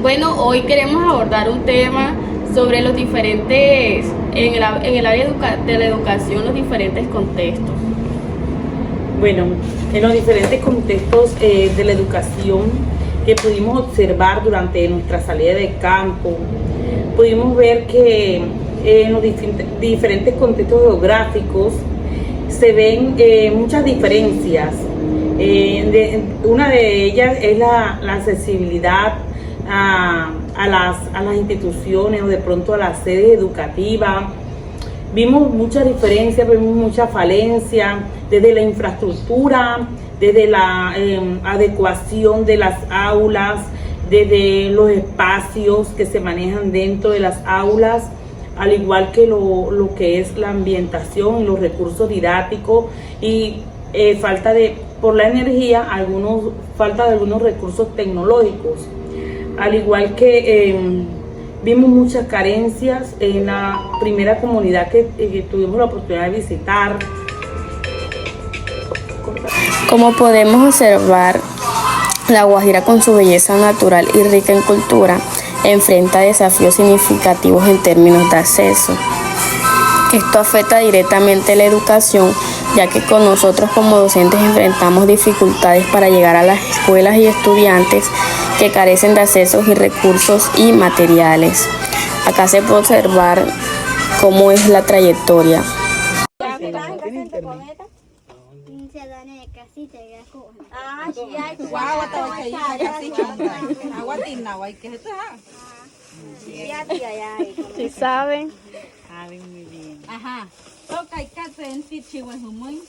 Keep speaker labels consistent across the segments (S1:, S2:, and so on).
S1: Bueno, hoy queremos abordar un tema sobre los diferentes, en el área de la educación, los diferentes contextos.
S2: Bueno, en los diferentes contextos de la educación que pudimos observar durante nuestra salida de campo, pudimos ver que en los diferentes contextos geográficos se ven muchas diferencias. Una de ellas es la accesibilidad a las instituciones o de pronto a las sedes educativas. Vimos muchas diferencias, vimos mucha falencia desde la infraestructura, desde la adecuación de las aulas, desde los espacios que se manejan dentro de las aulas, al igual que lo que es la ambientación, los recursos didácticos y por la energía, falta de algunos recursos tecnológicos. Al igual que vimos muchas carencias en la primera comunidad que tuvimos la oportunidad de visitar.
S1: Como podemos observar, La Guajira, con su belleza natural y rica en cultura, enfrenta desafíos significativos en términos de acceso. Esto afecta directamente la educación, ya que con nosotros como docentes enfrentamos dificultades para llegar a las escuelas y estudiantes que carecen de accesos y recursos y materiales. Acá se puede observar cómo es la trayectoria. ¿Sí saben?
S3: Saben muy bien. Ajá. Toca y casi chihuahua muy.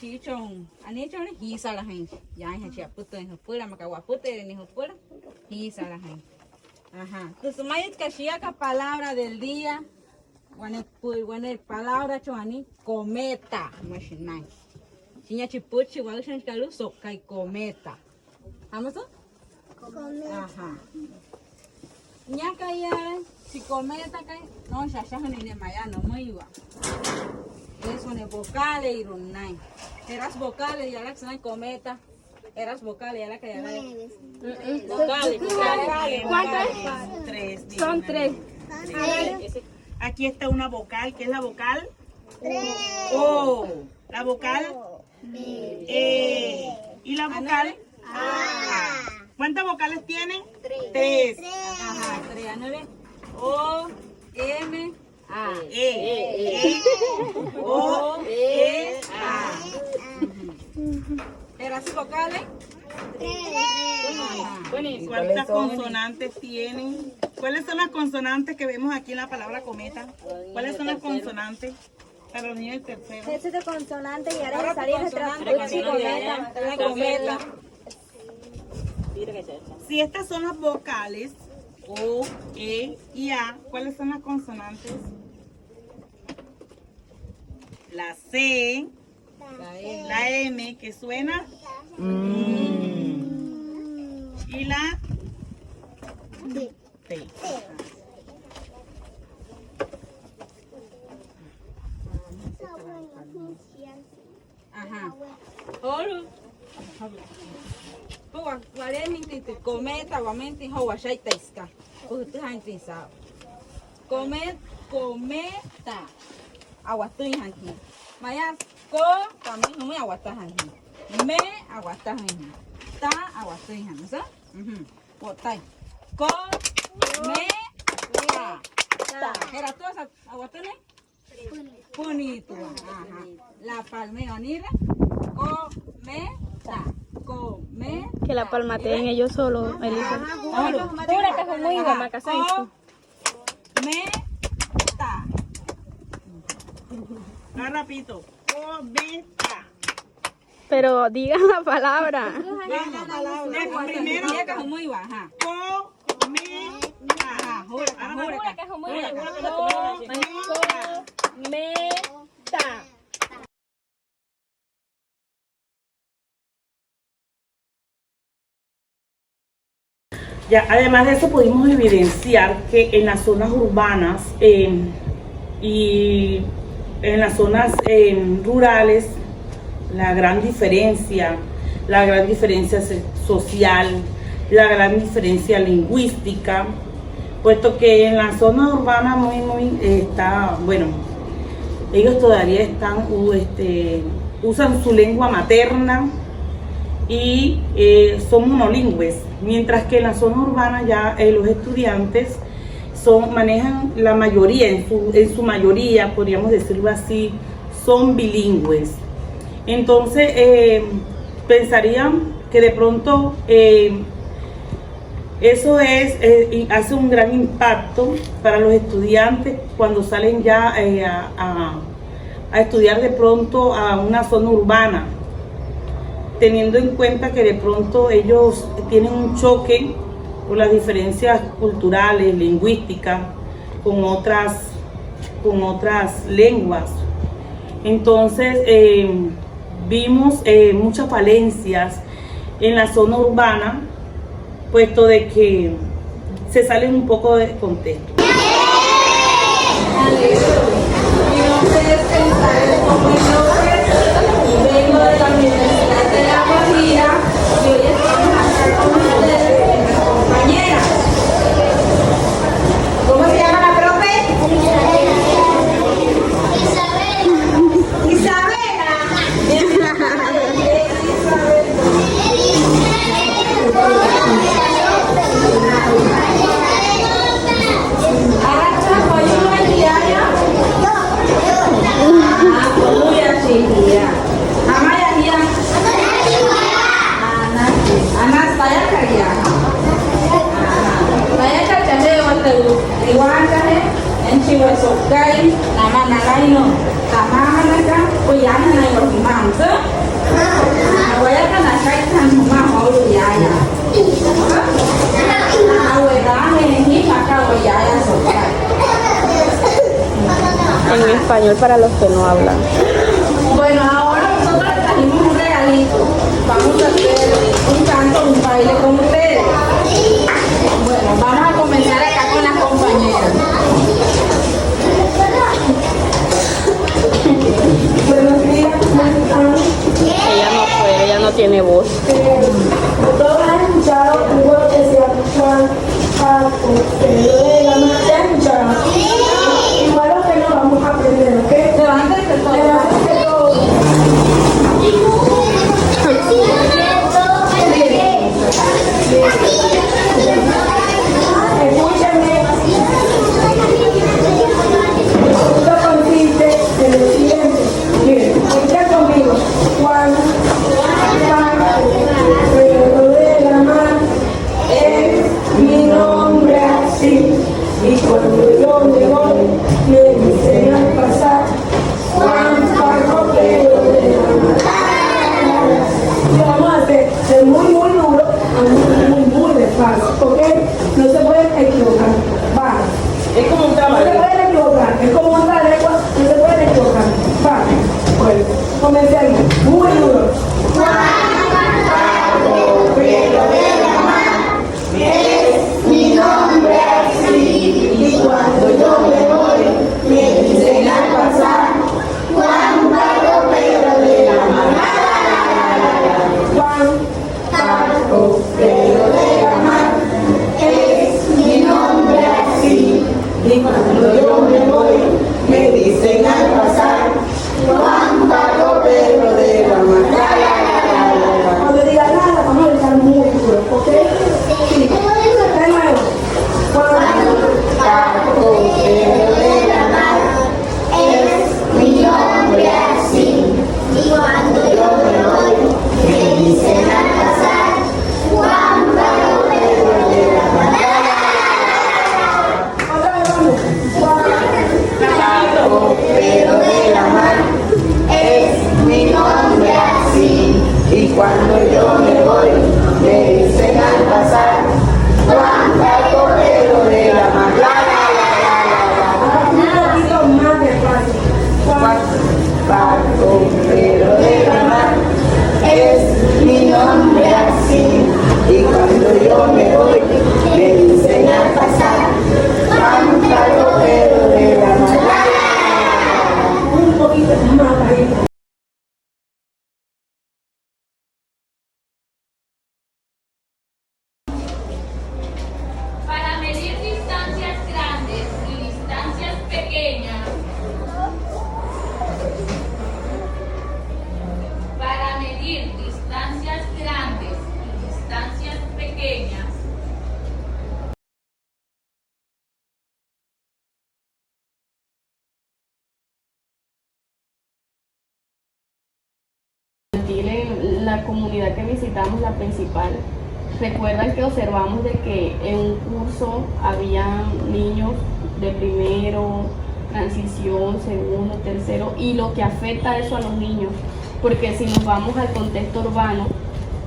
S3: Chichón, anichón y salahen. Ya hay gente puto en jupura, macahuapute en jupura y salahen. Ajá. Entonces, mayas cachiaca palabra del día. Bueno, palabra choani cometa, machinai. Chiña chipuchi, gualuchan calu soca y cometa. ¿Vamos a? Cometa. Ajá. Ñaca ya, si cometa cae, no, ya ni maya no me iba. Eso ne vocales y runay. Eras vocales y ahora que se cometa. Eras vocales y ahora que ya vocales.
S1: ¿Cuántas?
S2: Tres.
S1: Son tres.
S2: Aquí está una vocal, ¿qué es la vocal? O. La vocal E. ¿Y la vocal? A. ¿Cuántas vocales tienen? Tres.
S3: Ajá, tres. O, M, A.
S2: E. O, E, A.
S3: ¿Eras vocales?
S2: ¿Cuántas consonantes tienen? ¿Cuáles son las consonantes que vemos aquí en la palabra cometa? ¿Cuáles son las consonantes para los niños del tercero?
S4: Ese de consonante y ahora salir nuestra cometa.
S2: Si estas son las vocales, O, E y A, ¿cuáles son las consonantes? La C, la M, que suena y la T.
S3: Ajá. Olo. Pua, guaremi te cometa, guamenti ho washaita iska. Utu hanti sa. Cometa. Awatui hanti. Mayas ko kami no me awata hanti. Me awata hanti. Ta awatui hanti sa. Wotai. Ta. Era todas awatune? Bonito. Ajá. La palmera nira. Cometa.
S1: Que la palmateen ellos solos, Elisa. Pura que es muy guapa,
S3: cometa.
S2: Más rapidito. Cometa.
S1: Pero digan la palabra.
S2: Primero.
S3: Ajá.
S2: Cometa.
S1: Cometa.
S2: Ya, además de eso pudimos evidenciar que en las zonas urbanas y en las zonas rurales la gran diferencia social, la gran diferencia lingüística, puesto que en la zona urbana ellos todavía usan su lengua materna y son monolingües, mientras que en la zona urbana ya los estudiantes manejan la mayoría, en su mayoría, podríamos decirlo así, son bilingües. Entonces, pensarían que de pronto eso hace un gran impacto para los estudiantes cuando salen ya a estudiar de pronto a una zona urbana, teniendo en cuenta que de pronto ellos tienen un choque por las diferencias culturales, lingüísticas, con otras lenguas. Entonces, vimos muchas falencias en la zona urbana, puesto de que se salen un poco de contexto.
S5: Mi nombre es Elizabeth Gómez López, vengo de la Universidad de La Guajira y hoy estamos acá con ustedes, mis compañeras. ¿Cómo se llama la profe? Isabela. Sokai, nama nalaino, tamahan naka, kuyan na yung mangsa. Awaya ka na kahit saan humaholo yaya. Awaya hindi makawaya sokai.
S1: En español para los que no hablan.
S5: Bueno, ahora nosotros trajimos un regalito. Vamos a hacer un canto, un baile con ustedes. Bueno, vamos a comenzar acá con las compañeras. Buenos días, ¿cómo están?
S1: Ella no puede, ella no tiene voz.
S5: Todos han escuchado un juego que se llama Paco, ¿se han escuchado? Igual lo que nos vamos a aprender, ¿ok? Levántense todos. Levántense todos. Escúchenme. Esto consiste en lo siguiente. Miren, escuchen conmigo. Juan, Pedro de la Mar, es mi nombre así. Y cuando yo me voy, me dicen al pasar, Juan Pablo Pedro de la Mar. Y vamos a hacer de muy duro a muy despacio, ¿ok? No se pueden equivocar. Vale.
S2: Es como un
S5: No
S2: trabajo.
S5: se pueden equivocar. Es como otra lengua, no se pueden equivocar. Vale. Bueno, comencemos. Muy duro. Mi nombre así, y cuando yo me voy, me dicen al pasar, Juan Pablo Pedro de la Mar. Juan Pablo Pedro de la Mar, es mi nombre así, y cuando yo me voy, me dicen al pasar, Juan Pablo Pedro de la Mar. Cuando diga nada, vamos a estar muy duro, ¿ok? Sí. De nuevo. Pablo Pedro de la Mar, es mi nombre así, y cuando yo me voy, me dicen al pasar, Juan Pablo Pedro de la Mar. Otra vez vamos. Juan Pablo Pedro de la Mar, es mi nombre así, y cuando yo me voy, me dicen al pasar, Juan Pablo Pedro de la Mar. Un poquito más despacio. Juan Pablo Pedro de la Mar, es mi nombre así, y cuando yo me voy, me dicen al pasar, Juan Pablo Pedro de la Mar. Un poquito más ahí.
S6: distinguir distancias grandes y distancias pequeñas.
S1: En la comunidad que visitamos, la principal, recuerdan que observamos de que en un curso había niños de primero, transición, segundo, tercero, y lo que afecta eso a los niños, porque si nos vamos al contexto urbano,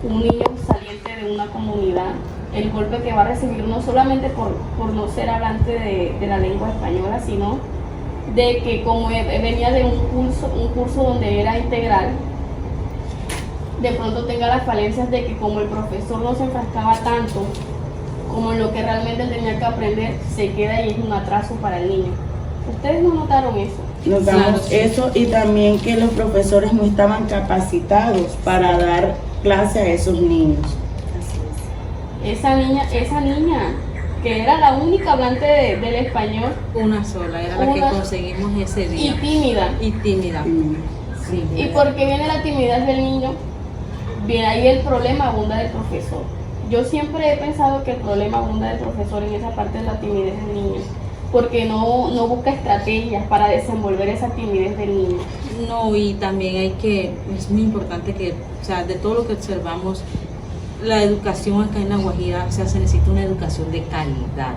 S1: un niño saliente de una comunidad, el golpe que va a recibir no solamente por no ser hablante de la lengua española, sino de que como venía de un curso donde era integral, de pronto tenga las falencias de que como el profesor no se enfrascaba tanto como en lo que realmente él tenía que aprender, se queda y es un atraso para el niño. ¿Ustedes no notaron eso?
S7: Notamos eso, y también que los profesores no estaban capacitados para dar clase a esos niños.
S1: Esa niña que era la única hablante del español,
S3: Una sola, era la que conseguimos ese
S1: y
S3: día.
S1: tímida.
S3: Y tímida. Sí.
S1: ¿Y por qué viene la timidez del niño? Bien, ahí el problema abunda del profesor. Yo siempre he pensado que el problema abunda del profesor en esa parte de la timidez del niño, porque no busca estrategias para desenvolver esa timidez del niño.
S3: No, y también es muy importante que, o sea, de todo lo que observamos, la educación acá en La Guajira, o sea, se necesita una educación de calidad.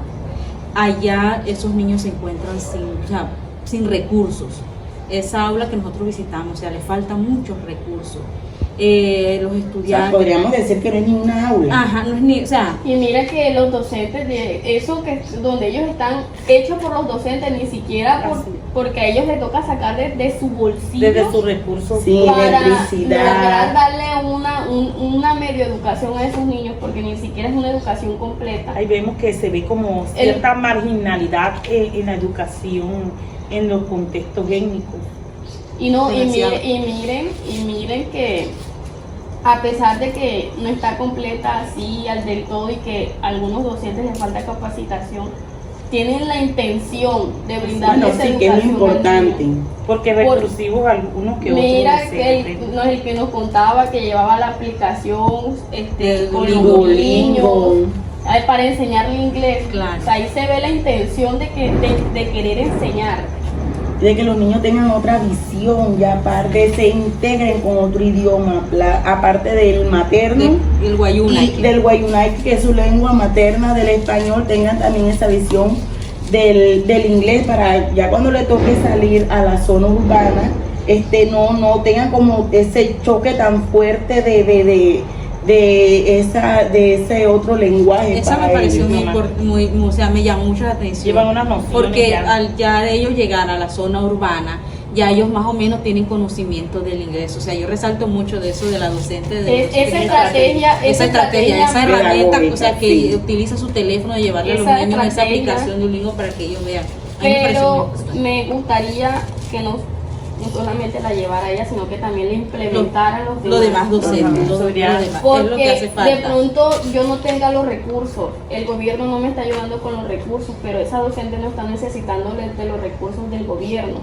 S3: Allá esos niños se encuentran sin recursos. Esa aula que nosotros visitamos, o sea, le faltan muchos recursos. Los estudiantes.
S7: Podríamos decir que no es ni una aula.
S3: Ajá, no es ni, o sea.
S1: Y mira que los docentes de eso donde ellos están hechos por los docentes, ni siquiera porque a ellos les toca sacar de su bolsillo,
S2: Desde sus recursos.
S7: Sí,
S1: para
S7: electricidad.
S1: lograr darle una medio educación a esos niños, porque ni siquiera es una educación completa.
S2: Ahí vemos que se ve como cierta marginalidad en la educación, en los contextos étnicos.
S1: Y miren que a pesar de que no está completa así del todo y que a algunos docentes les falta capacitación, tienen la intención de brindarles
S7: Bueno, sí, que es lo importante.
S2: Porque recursivos algunos que otros.
S1: Mira que el que nos contaba que llevaba la aplicación con los
S7: Duolingo.
S1: niños para enseñarle inglés.
S3: Claro.
S1: O sea, ahí se ve la intención de querer enseñar.
S7: De que los niños tengan otra visión, ya aparte se integren con otro idioma, aparte del materno,
S3: El guayunay.
S7: y del guayunay, que es su lengua materna, del español, tengan también esa visión del inglés, para ya cuando le toque salir a la zona urbana, no tengan como ese choque tan fuerte de ese otro lenguaje.
S3: Esa me pareció muy, o sea, me llamó mucho la atención.
S2: Llevan unas nociones
S3: porque
S2: ya.
S3: al ya ellos llegar a la zona urbana, ya ellos más o menos tienen conocimiento del inglés. O sea, yo resalto mucho de eso de la docente.
S1: Esa estrategia,
S3: esa herramienta, o sea, que
S7: sí.
S3: utiliza su teléfono y llevarle a los
S1: Esa
S3: niños esa
S1: estrategia.
S3: aplicación de un lingo para que ellos vean. A mí me pareció
S1: Pero
S3: muy importante.
S1: me gustaría que no solamente la llevara ella, sino que también la implementaran los
S3: demás docentes, lo demás, es lo que
S1: Porque
S3: hace falta.
S1: de pronto yo no tenga los recursos, el gobierno no me está ayudando con los recursos, pero esa docente no está necesitando de los recursos del gobierno.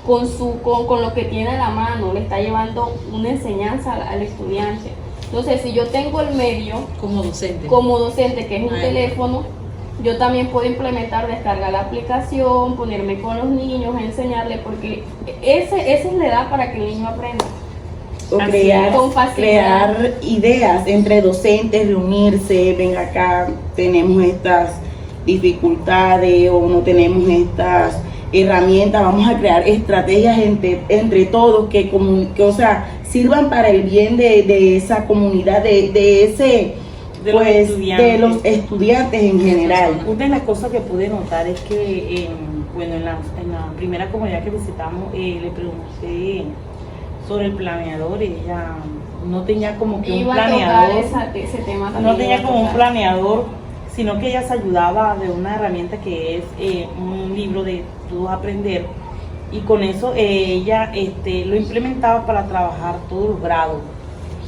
S1: Con lo que tiene a la mano, le está llevando una enseñanza al estudiante. Entonces, si yo tengo el medio
S3: Como docente.
S1: que es un teléfono, yo también puedo implementar, descargar la aplicación, ponerme con los niños, enseñarle, porque esa es la edad para que el niño aprenda.
S7: O
S1: Así, con facilidad.
S7: crear ideas entre docentes, reunirse, ven acá, tenemos estas dificultades o no tenemos estas herramientas, vamos a crear estrategias entre todos que o sea, sirvan para el bien de esa comunidad, de los estudiantes en general.
S2: Una de las cosas que pude notar es que en la primera comunidad que visitamos, le pregunté sobre el planeador, ella no tenía como que un planeador,
S1: ese tema también
S2: no tenía como un planeador, sino que ella se ayudaba de una herramienta que es un libro de Todos Aprender, y con eso ella lo implementaba para trabajar todos los grados.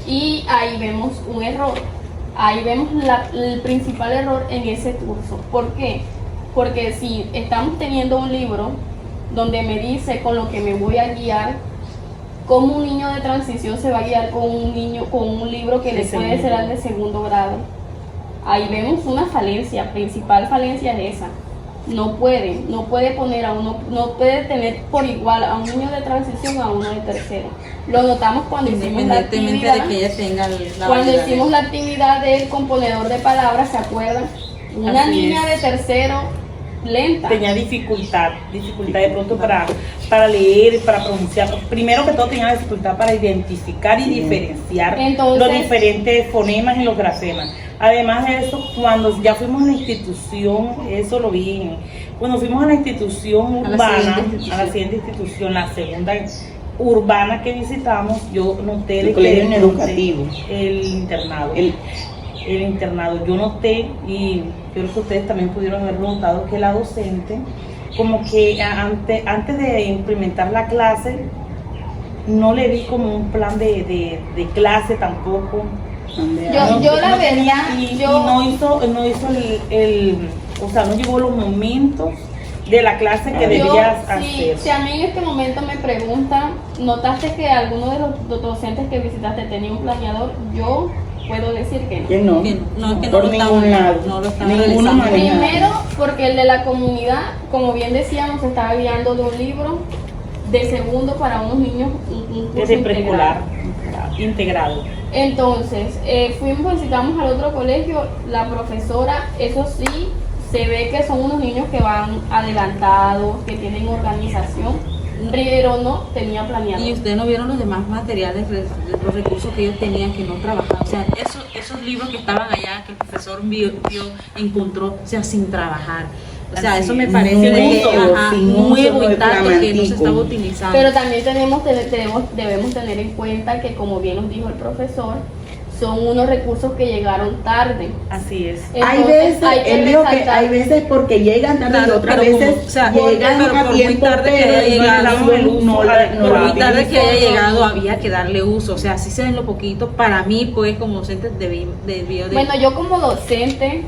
S1: Y ahí vemos un error. Ahí vemos el principal error en ese curso. ¿Por qué? Porque si estamos teniendo un libro donde me dice con lo que me voy a guiar, ¿cómo un niño de transición se va a guiar con un libro que le puede ser al de segundo grado? Ahí vemos una falencia, principal falencia es esa. No puede poner a uno, no puede tener por igual a un niño de transición a uno de tercero. Lo notamos cuando hicimos la actividad,
S3: de que ella tenga
S1: cuando hicimos la actividad del componedor de palabras, ¿se acuerdan? Una
S2: Así
S1: niña
S2: es.
S1: de tercero, lenta.
S2: Tenía dificultad de pronto para leer, para pronunciar. Primero que todo tenía dificultad para identificar y diferenciar
S1: Entonces,
S2: los diferentes fonemas y los grafemas. Además de eso, cuando ya fuimos a la institución, eso lo vi, cuando fuimos a la institución
S3: A la
S2: urbana,
S3: siguiente institución.
S2: a la siguiente institución, la segunda urbana que visitamos, yo noté
S7: El
S2: de
S7: colegio
S2: que
S7: educativo.
S2: el internado. El internado, yo noté, y yo creo que ustedes también pudieron haber notado, que la docente, como que antes de implementar la clase, no le vi como un plan de clase tampoco.
S1: Yo la verdad,
S2: y no hizo o sea, no llevó los momentos de la clase que debías hacer.
S1: Si a mí en este momento me preguntan, ¿notaste que alguno de los docentes que visitaste tenía un planeador? Yo puedo decir que no.
S7: Que no,
S3: Que no
S7: por
S3: lo
S7: ningún
S3: estaban-
S7: lado,
S3: no lo estaban
S7: ninguno
S3: realizando.
S7: manejado.
S1: Primero, porque el de la comunidad, como bien decíamos, se estaba guiando de un libro de segundo para unos niños, un curso
S2: Desde preescolar,
S1: integrado.
S2: integrado.
S1: Entonces, visitamos al otro colegio, la profesora, eso sí, se ve que son unos niños que van adelantados, que tienen organización, pero no tenía planeado.
S3: Y ustedes no vieron los demás materiales, los recursos que ellos tenían que no trabajaban. O sea, esos libros que estaban allá, que el profesor vio, encontró, o sea, sin trabajar. O sea,
S2: Así
S3: eso me
S2: es.
S3: parece de que,
S7: Nuevo, sin uso
S3: nuevo
S7: de
S3: y tanto que no se
S7: flamantico.
S3: estaba utilizando.
S1: Pero también debemos tener en cuenta que, como bien nos dijo el profesor, son unos recursos que llegaron tarde.
S2: Así es.
S7: Hay
S1: Entonces,
S7: veces,
S1: hay que
S7: él dijo que
S1: resaltar-
S7: hay veces porque llegan tarde y
S3: Claro,
S7: otras
S3: pero como-
S7: veces
S3: o sea,
S7: llegan
S3: pero
S7: a
S3: por muy
S7: tiempo,
S3: tarde que haya
S7: pero
S3: llegado,
S7: no
S3: Por muy
S7: la
S3: tarde que haya
S7: utilizan.
S3: llegado había que darle uso, o sea, así sea en lo poquito, para mí pues como docente debió de...
S1: Bueno, yo como docente,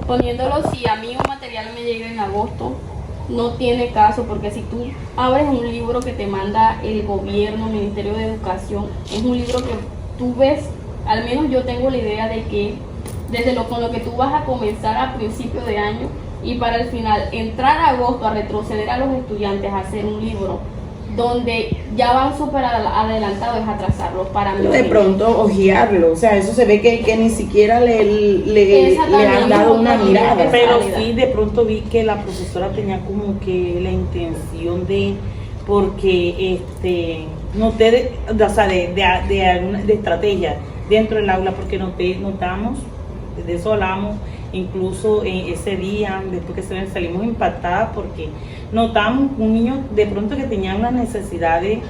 S1: poniéndolo, si a mí un material me llega en agosto, no tiene caso, porque si tú abres un libro que te manda el gobierno, Ministerio de Educación, es un libro que tú ves, al menos yo tengo la idea de que con lo que tú vas a comenzar a principio de año y para el final entrar a agosto a retroceder a los estudiantes a hacer un libro donde ya van súper adelantados, es atrasarlos para mí.
S7: De pronto ojearlo, o sea, eso se ve que ni siquiera le han dado una mirada.
S2: Pero sí, de pronto vi que la profesora tenía como que la intención de, porque noté, o sea, de estrategia dentro del aula, porque notamos, de eso hablamos, incluso ese día, después que salimos impactadas, porque notamos un niño de pronto que tenía una necesidad de...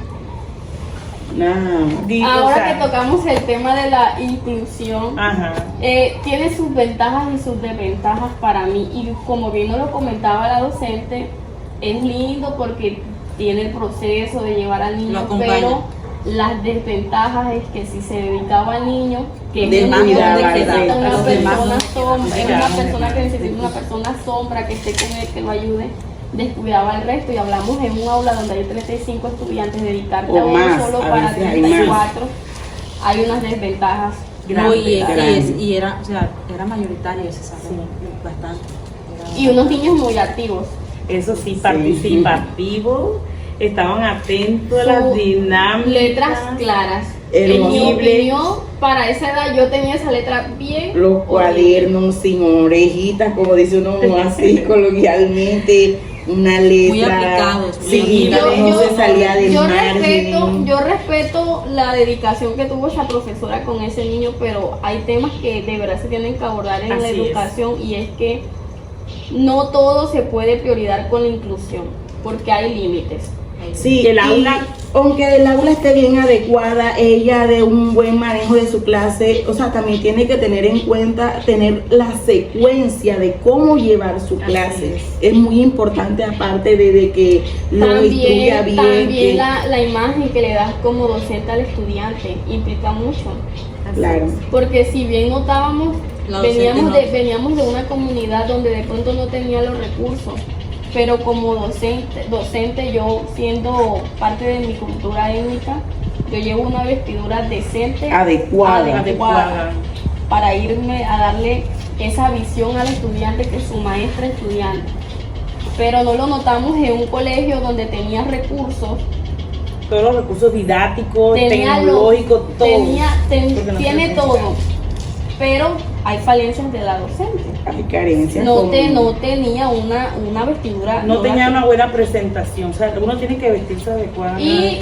S1: Ahora
S2: o sea,
S1: que tocamos el tema de la inclusión,
S2: Ajá.
S1: tiene sus ventajas y sus desventajas para mí, y como bien nos lo comentaba la docente, es lindo porque tiene el proceso de llevar al niño,
S3: Lo acompaña.
S1: pero las desventajas es que si se dedicaba al niño, que es un
S7: Descuidaba,
S1: niño que
S7: exacto.
S1: necesita una
S3: Los demás
S1: persona
S3: no.
S1: sombra, es
S2: Claro.
S1: una persona que necesita una persona sombra que esté con él, que lo ayude, descuidaba el resto, y hablamos en un aula donde hay 35 estudiantes, dedicarte
S7: O
S1: a uno
S7: más,
S1: solo
S7: a
S1: para
S7: veces hay
S1: 34, hay unas desventajas
S3: No, y
S1: grandes.
S3: era, o sea, era mayoritario ese salón, bastante.
S1: Y unos niños muy activos.
S2: Eso sí, participativos, estaban atentos a las
S1: Su
S2: dinámicas.
S1: letras claras.
S7: Hermoso.
S1: En mi opinión, para esa edad yo tenía esa letra bien.
S7: Los cuadernos sin orejitas, como dice uno así coloquialmente, una letra.
S3: Muy aplicados, muy
S7: Sí,
S3: aplicados.
S7: no se salía del
S1: yo
S7: margen.
S1: yo respeto la dedicación que tuvo esa profesora con ese niño, pero hay temas que de verdad se tienen que abordar en la
S2: Así es.
S1: educación, y es que no todo se puede priorizar con la inclusión, porque hay límites.
S7: Sí,
S2: El
S7: y
S2: aula-
S7: aunque el aula esté bien adecuada, ella de un buen manejo de su clase, o sea, también tiene que tener en cuenta, tener la secuencia de cómo llevar su clase. Es muy importante, aparte de que lo instruya bien.
S1: También
S7: que-
S1: la imagen que le das como docente al estudiante implica mucho.
S7: Claro.
S1: Porque si bien notábamos,
S3: La docente
S1: veníamos de una comunidad donde de pronto no tenía los recursos, pero como docente yo siendo parte de mi cultura étnica, yo llevo una vestidura decente,
S7: Adecuada.
S1: para irme a darle esa visión al estudiante que es su maestra estudiante. Pero no lo notamos en un colegio donde tenía recursos,
S2: Todos los recursos didácticos,
S1: tenía
S2: tecnológicos, todo. Porque no
S1: tiene
S2: se
S1: todo, pero hay falencias de la docente.
S7: Hay carencias.
S1: No
S7: como-
S1: tenía una vestidura.
S2: No tenía
S1: la-
S2: una buena presentación, o sea, uno tiene que vestirse adecuado.
S1: Y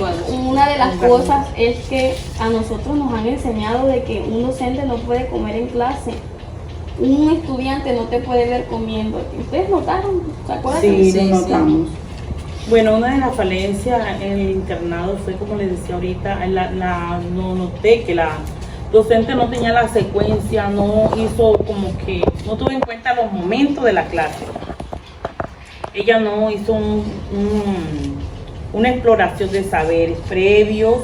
S1: una de las cosas es que a nosotros nos han enseñado de que un docente no puede comer en clase. Un estudiante no te puede ver comiendo. ¿Ustedes notaron? ¿Se acuerdan?
S7: Sí, lo notamos.
S2: Bueno, una de las falencias en el internado fue, como les decía ahorita, no noté que la docente no tenía la secuencia, no hizo como que, no tuvo en cuenta los momentos de la clase. Ella no hizo una exploración de saberes previos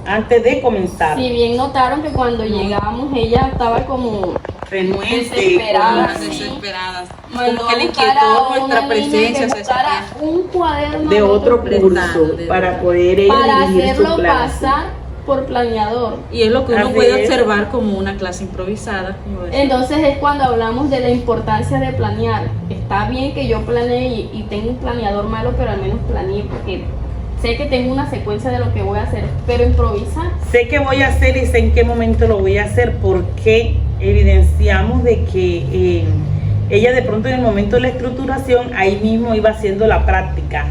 S2: antes de comenzar.
S1: Si bien notaron que cuando llegábamos ella estaba como
S7: Renuente.
S1: desesperada.
S3: Desesperadas.
S1: Mandó
S3: Como que le
S1: a buscar
S3: inquietó
S1: a una
S3: nuestra
S1: niña
S3: presencia.
S1: que
S3: se
S1: buscara
S3: sentía.
S1: un cuaderno
S7: De otro curso
S3: Prestado,
S7: para poder ella
S1: para
S7: dirigir su
S1: hacerlo
S7: clase.
S1: pasar por planeador.
S3: Y es lo que uno
S2: Así
S3: puede
S2: es.
S3: observar como una clase improvisada. como decía.
S1: Entonces es cuando hablamos de la importancia de planear. Está bien que yo planee y tengo un planeador malo, pero al menos planeé porque sé que tengo una secuencia de lo que voy a hacer, pero improvisar.
S2: Sé qué voy a hacer y sé en qué momento lo voy a hacer, porque evidenciamos de que ella de pronto en el momento de la estructuración ahí mismo iba haciendo la práctica.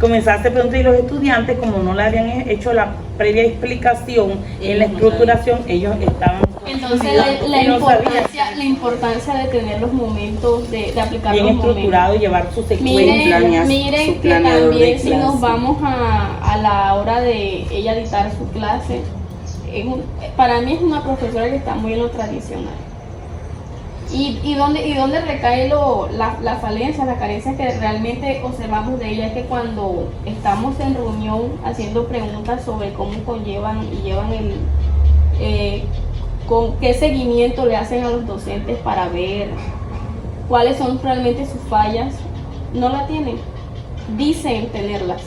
S2: Comenzaste pronto y los estudiantes, como no le habían hecho la previa explicación en la estructuración, ellos estaban
S1: Entonces
S2: y no sabían.
S1: la importancia de tener los momentos, de aplicar
S2: bien
S1: los momentos.
S2: estructurado y llevar su secuencia.
S1: Miren,
S7: su
S1: miren que
S7: planeador de
S1: también si nos
S7: clase.
S1: vamos a la hora de ella dictar su clase, para mí es una profesora que está muy en lo tradicional. ¿Y dónde recae la falencia, la carencia que realmente observamos de ella? Es que cuando estamos en reunión haciendo preguntas sobre cómo conllevan y llevan con qué seguimiento le hacen a los docentes para ver cuáles son realmente sus fallas, no la tienen. Dicen tenerlas,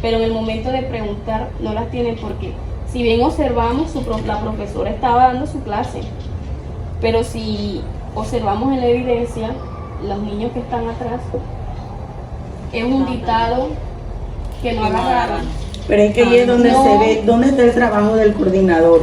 S1: pero en el momento de preguntar no las tienen, porque si bien observamos, la profesora estaba dando su clase, pero si observamos en la evidencia, los niños que están atrás, es un dictado que no agarraron.
S7: Pero es que ahí es donde
S1: No.
S7: se ve dónde está el trabajo del coordinador.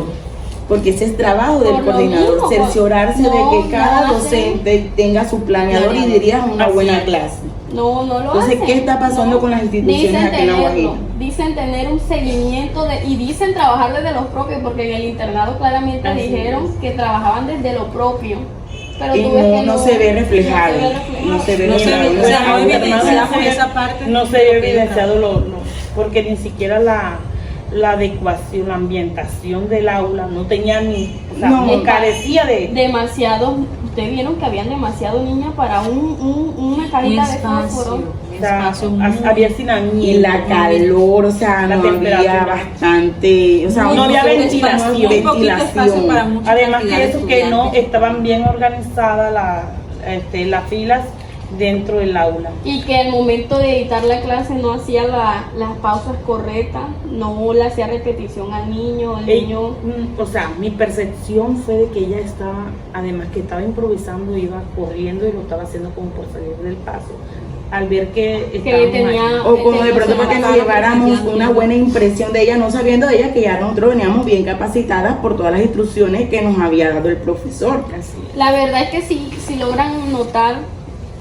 S7: Porque ese es trabajo del
S1: Por lo
S7: coordinador,
S1: mismo,
S7: cerciorarse
S1: no,
S7: de que cada
S1: no
S7: docente tenga su planeador y dirija una
S2: Así
S7: buena
S2: es.
S7: clase.
S1: No lo
S7: Entonces,
S1: hacen.
S7: ¿qué está pasando con las instituciones
S1: Dicen
S7: aquí en La
S1: tenerlo,
S7: Guajira?
S1: dicen tener un seguimiento y dicen trabajar desde los propios, porque en el internado claramente
S2: Así
S1: dijeron que trabajaban desde lo propio. Pero
S7: Y
S1: tú ves que
S7: no se ve reflejado.
S1: No se ve reflejado.
S7: No se ve
S3: No se ve,
S7: reflejado.
S3: o sea, no
S2: Bueno,
S3: evidenciamos
S2: no se ve-
S3: esa parte.
S2: No se
S3: de
S2: ve
S3: lo que
S2: evidenciado porque ni siquiera la adecuación, la ambientación del aula no tenía ni, o sea,
S7: No.
S2: carecía de
S1: Demasiado, ustedes vieron que habían demasiado niñas para una
S3: Un
S1: cajita de
S3: espacio,
S1: fósforo.
S2: o
S3: un
S2: sea,
S3: espacio muy...
S2: había hacinamiento.
S7: Y la calor, o sea,
S2: La
S7: no había
S2: temperatura.
S7: bastante, o sea,
S2: No había
S3: poquito
S2: ventilación.
S3: espacio, muy poquito espacio para mucha
S2: Además
S3: cantidad
S2: que
S3: de
S2: eso, que no
S3: estudiantes.
S2: estaban bien organizadas las filas dentro del aula.
S1: Y que al momento de editar la clase no hacía las pausas correctas, no le hacía repetición al niño,
S2: O sea, mi percepción fue de que ella estaba, además que estaba improvisando, iba corriendo y lo estaba haciendo como por salir del paso. Al ver que estábamos
S1: tenía-
S2: ahí.
S7: o como de pronto para que nos
S3: Claro,
S7: lleváramos
S3: porque
S7: una
S3: ya-
S7: buena impresión de ella, no sabiendo de ella que ya nosotros veníamos bien capacitadas por todas las instrucciones que nos había dado el profesor.
S2: Así.
S1: La verdad es que si logran notar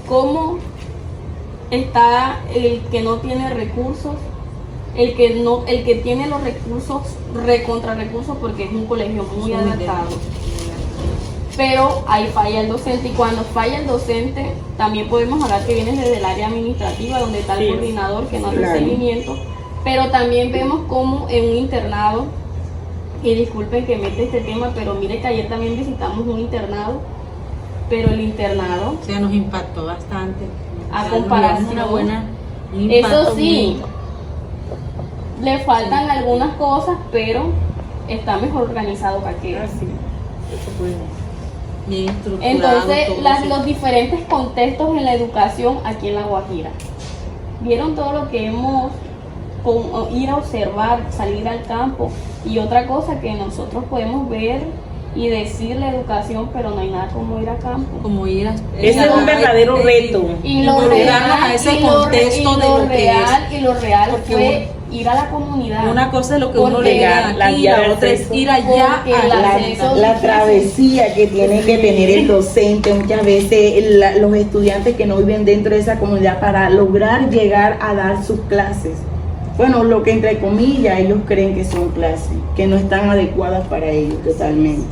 S1: cómo está el que no tiene recursos, el que tiene los recursos, recontra recursos, porque es un colegio muy adaptado. Pero ahí falla el docente, y cuando falla el docente, también podemos hablar que viene desde el área administrativa, donde está el
S2: Sí,
S1: coordinador que no hace
S7: claro.
S1: seguimiento, pero también vemos como en un internado, y disculpen que mete este tema, pero mire que ayer también visitamos un internado, pero el internado,
S3: O sea, nos impactó bastante.
S1: A
S3: O sea,
S1: comparación,
S3: nos dio un
S1: eso
S3: impacto
S1: sí,
S3: muy-
S1: le faltan algunas cosas, pero está mejor organizado que aquel.
S2: Así. Eso fue.
S3: Bien estructurado.
S1: Entonces,
S3: todo,
S1: los diferentes contextos en la educación aquí en La Guajira. Vieron todo lo que hemos ir a observar, salir al campo, y otra cosa que nosotros podemos ver y decir la educación, pero no hay nada como ir a campo.
S3: como ir a...
S2: Ese es un verdadero reto.
S1: Y lo
S3: involucrarnos
S1: real,
S3: a ese
S1: y lo
S3: contexto de lo que
S1: real,
S3: es.
S1: y lo real
S3: Porque
S1: fue ir a la comunidad.
S3: Una cosa es lo que uno
S1: Porque
S3: le da
S2: la
S3: aquí,
S2: guía
S3: la
S2: del
S3: otra es
S2: acceso.
S3: ir allá
S1: Porque
S3: a
S1: la-
S3: la
S1: acceso-
S7: La travesía que tiene que tener el docente, muchas veces los estudiantes que no viven dentro de esa comunidad para lograr llegar a dar sus clases. Bueno, lo que entre comillas ellos creen que son clases, que no están adecuadas para ellos totalmente.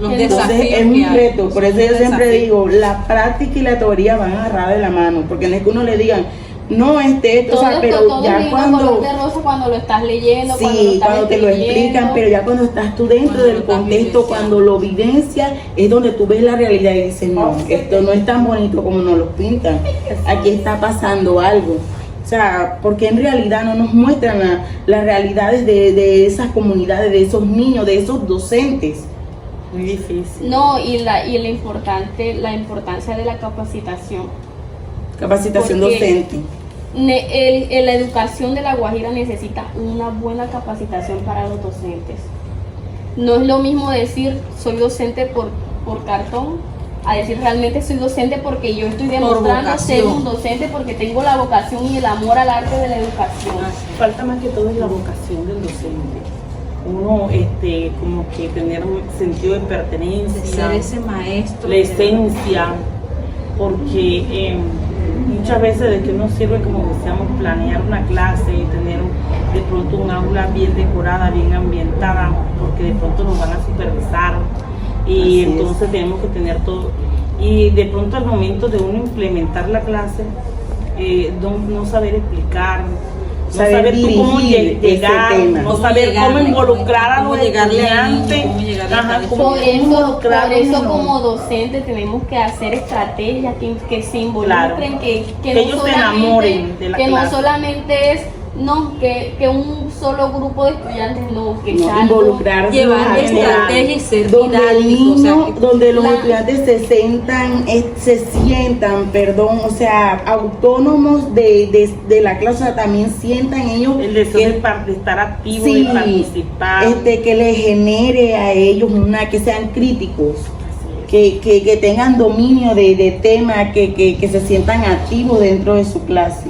S3: los
S1: Entonces,
S7: Entonces
S3: desafíos
S7: es un
S3: que hay.
S7: reto, por eso
S3: Son
S7: yo siempre
S3: desafíos.
S7: digo, la práctica y la teoría van agarradas de la mano, porque no es que uno le digan, no, esto, o sea, pero
S1: todo
S7: ya
S1: lindo,
S7: cuando...
S1: color de rosa cuando lo estás leyendo, cuando lo
S7: Sí,
S1: estás
S7: cuando te lo explican,
S1: escribiendo.
S7: pero ya cuando estás tú dentro
S3: Cuando lo
S7: del
S3: estás
S7: contexto,
S3: vivenciando.
S7: cuando lo vivencias, es donde tú ves la realidad y dices, no, esto no es tan bonito como nos lo pintan, aquí está pasando algo. O sea, porque en realidad no nos muestran las realidades de esas comunidades, de esos niños, de esos docentes.
S2: Muy difícil.
S1: No, y la importancia de la capacitación.
S7: Capacitación
S1: Porque
S7: docente.
S1: La educación de La Guajira necesita una buena capacitación para los docentes. No es lo mismo decir soy docente por cartón a decir realmente soy docente porque yo estoy demostrando ser
S3: vocación.
S1: un docente porque tengo la vocación y el amor al arte de la educación.
S2: Falta más que todo es la vocación del docente. Uno, como que tener un sentido de
S3: De
S2: pertenencia,
S3: ser ese maestro.
S2: la esencia, porque muchas veces de que uno sirve, como decíamos, planear una clase y tener de pronto un aula bien decorada, bien ambientada, porque de pronto nos van a supervisar y
S7: Así es.
S2: entonces tenemos que tener todo. Y de pronto al momento de uno implementar la clase, no saber explicar, no
S7: Saber
S2: saber tú cómo
S7: dirigir ese
S2: llegar,
S7: tema.
S2: no
S3: Cómo
S2: saber cómo
S3: llegarle,
S2: involucrar a
S3: cómo
S2: los
S3: llegarle al niño,
S2: estudiantes,
S3: cómo llegarle a
S2: ajá,
S3: cada
S2: cómo
S1: Por eso
S2: involucrarlos.
S1: como docente tenemos que hacer estrategias que se involucren,
S2: Claro.
S1: que
S2: Que
S1: no
S2: ellos se
S1: solamente-
S2: enamoren de la
S1: que
S2: clase.
S1: no solamente es que un solo grupo de estudiantes, no, que
S7: No,
S1: es algo-
S7: involucrar
S3: Llevar
S7: a
S3: estrategia y ser
S7: donde el
S3: didáctico, o sea,
S7: niño,
S3: que-
S7: donde los
S1: la-
S7: estudiantes se sientan, o sea, autónomos de la clase, o sea, también sientan ellos
S2: El deseo
S7: que-
S2: de estar activo,
S7: sí,
S2: de participar.
S7: que les genere a ellos que sean críticos, que tengan dominio de tema, que se sientan activos dentro de su clase.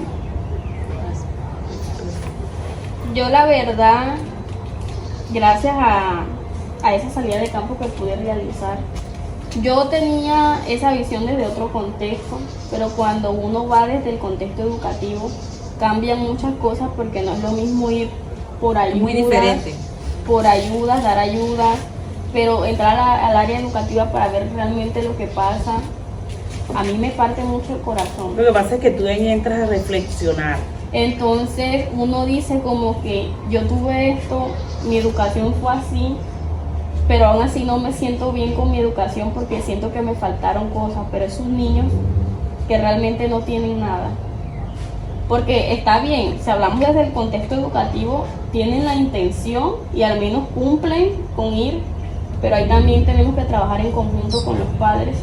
S1: Yo la verdad, gracias a esa salida de campo que pude realizar, yo tenía esa visión desde otro contexto, pero cuando uno va desde el contexto educativo, cambian muchas cosas porque no es lo mismo ir por
S3: Es
S1: ayuda,
S3: muy diferente.
S1: por ayudas, dar ayudas, pero entrar al área educativa para ver realmente lo que pasa, a mí me parte mucho el corazón.
S2: Lo que pasa es que tú ahí entras a reflexionar.
S1: Entonces uno dice como que yo tuve esto, mi educación fue así, pero aún así no me siento bien con mi educación porque siento que me faltaron cosas, pero esos niños que realmente no tienen nada. Porque está bien, si hablamos desde el contexto educativo, tienen la intención y al menos cumplen con ir, pero ahí también tenemos que trabajar en conjunto con los padres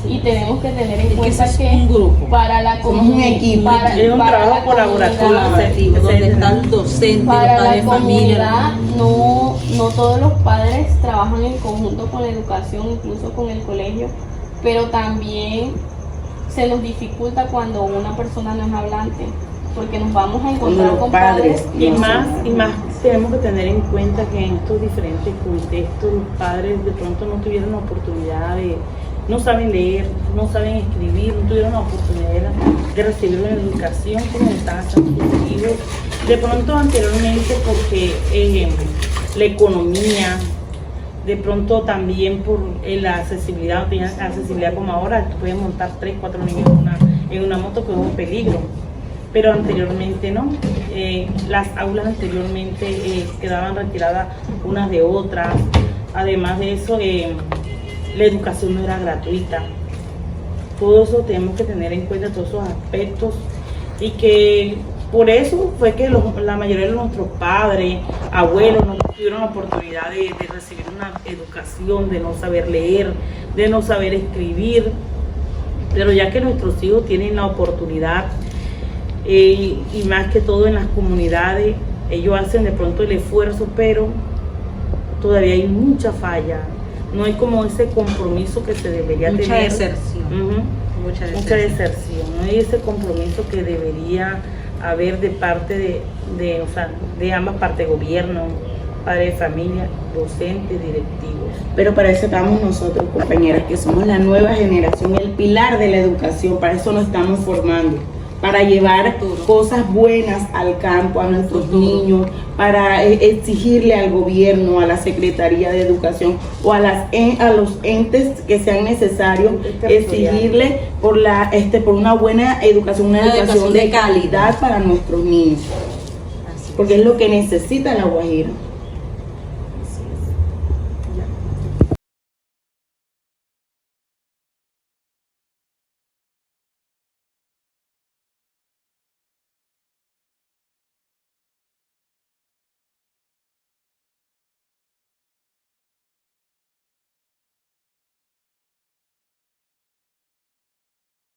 S1: y tenemos que tener en
S3: Es que
S1: cuenta
S3: ese es
S1: que
S3: un grupo.
S1: para la
S7: Somos un
S1: comunidad,
S7: equipo.
S2: Es un trabajo colaborativo.
S3: Colaborativo, donde está el docente, el
S1: para
S3: padre
S1: la
S3: de familia.
S1: comunidad, no todos los padres trabajan en conjunto con la educación, incluso con el colegio, pero también se nos dificulta cuando una persona no es hablante, porque nos vamos a encontrar
S7: Los
S1: con
S7: padres.
S1: padres.
S2: Y
S7: No
S2: más
S7: sé.
S2: tenemos que tener en cuenta que en estos diferentes contextos los padres de pronto no tuvieron la oportunidad no saben leer, no saben escribir, no tuvieron la oportunidad de recibir una educación como están haciendo sus hijos. De pronto anteriormente porque la economía, de pronto también por la accesibilidad, no tenían accesibilidad como ahora, tú puedes montar 3, 4 niños en una moto, que es un peligro. Pero anteriormente no, las aulas anteriormente quedaban retiradas unas de otras, además de eso la educación no era gratuita. Todo eso tenemos que tener en cuenta, todos esos aspectos, y que por eso fue que la mayoría de nuestros padres, abuelos no tuvieron la oportunidad de recibir una educación, de no saber leer, de no saber escribir, pero ya que nuestros hijos tienen la oportunidad, y más que todo en las comunidades, ellos hacen de pronto el esfuerzo, pero todavía hay mucha falla, no hay como ese compromiso que se debería tener.
S3: Mucha deserción.
S2: Mucha deserción, no hay ese compromiso que debería haber de parte de ambas partes, gobierno, padre de familia, docentes, directivos.
S7: Pero para eso estamos nosotros, compañeras, que somos la nueva generación, el pilar de la educación. Para eso nos estamos formando, para llevar cosas buenas al campo, a nuestros niños, para exigirle al gobierno, a la Secretaría de Educación o a los entes que sean necesarios, exigirle por una buena educación, una educación de calidad para nuestros niños, porque es lo que necesita La Guajira.